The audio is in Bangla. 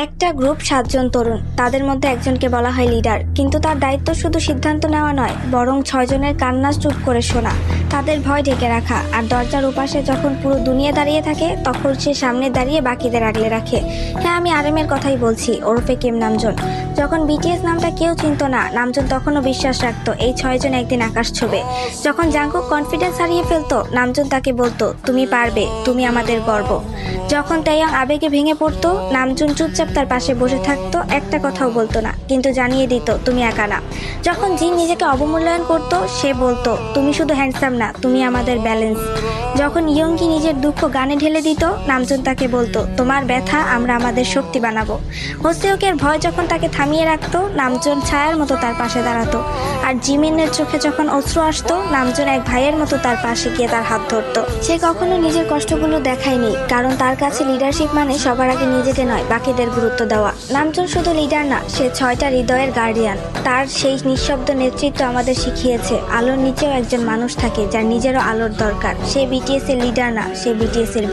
একটা গ্রুপ 7 জন তরুণ, তাদের মধ্যে একজনকে বলা হয় লিডার, কিন্তু তার দায়িত্ব শুধু সিদ্ধান্ত নেওয়া নয়, বরং 6 জনের কান্না চুপ করে শোনা, তাদের ভয় ঢেকে রাখা, আর দরজার ওপাশে যখন পুরো দুনিয়া দাঁড়িয়ে থাকে তখন সে সামনে দাঁড়িয়ে বাকিদের আগলে রাখে। হ্যাঁ, আমি আরএমের কথাই বলছি, ওরফে কিম নামজুন। যখন বিটিএস নামটা কেউ চিনত না, নামজুন তখনও বিশ্বাস রাখতো এই 6 জন একদিন আকাশ ছোঁবে। যখন জাঙ্কুক কনফিডেন্স হারিয়ে ফেলতো, নামজুন তাকে বলতো, তুমি পারবে, তুমি আমাদের গর্ব। যখন তাইয়াং আবেগে ভেঙে পড়তো, নামজুন চুপচাপ তার পাশে বসে থাকতো, একটা কথাও বলতো না, কিন্তু জানিয়ে দিত তুমি একা না। যখন জিন নিজেকে অবমূল্যায়ন করতো, সে বলতো তুমি শুধু হ্যান্ডসাম না, তুমি আমাদের ব্যালেন্স। যখন ইয়ঙ্গি নিজের দুঃখ গানে ঢেলে দিত, নামজুন তাকে বলতো তোমার ব্যথা আমরা আমাদের শক্তি বানাবো। হোসেওকের ভয় যখন তাকে থামিয়ে রাখতো, নামজুন ছায়ার মতো তার পাশে দাঁড়াতো। আর জিমিনের চোখে যখন অশ্রু আসতো, নামজুন এক ভাইয়ের মতো তার পাশে গিয়ে তার হাত ধরতো। সে কখনো নিজের কষ্টগুলো দেখায়নি, কারণ তার কাছে লিডারশিপ মানে সবার আগে নিজেকে নয়, বাকিদের গুরুত্ব দেওয়া। নামজুন শুধু লিডার না, সে 6টা হৃদয়ের গার্ডিয়ান। তার সেই নিঃশব্দ নেতৃত্ব আমাদের শিখিয়েছে আলোর নিচেও একজন মানুষ থাকে যার নিজেরও আলোর দরকার। সে বিটিএস এর লিডার না, সে বিটিএস এর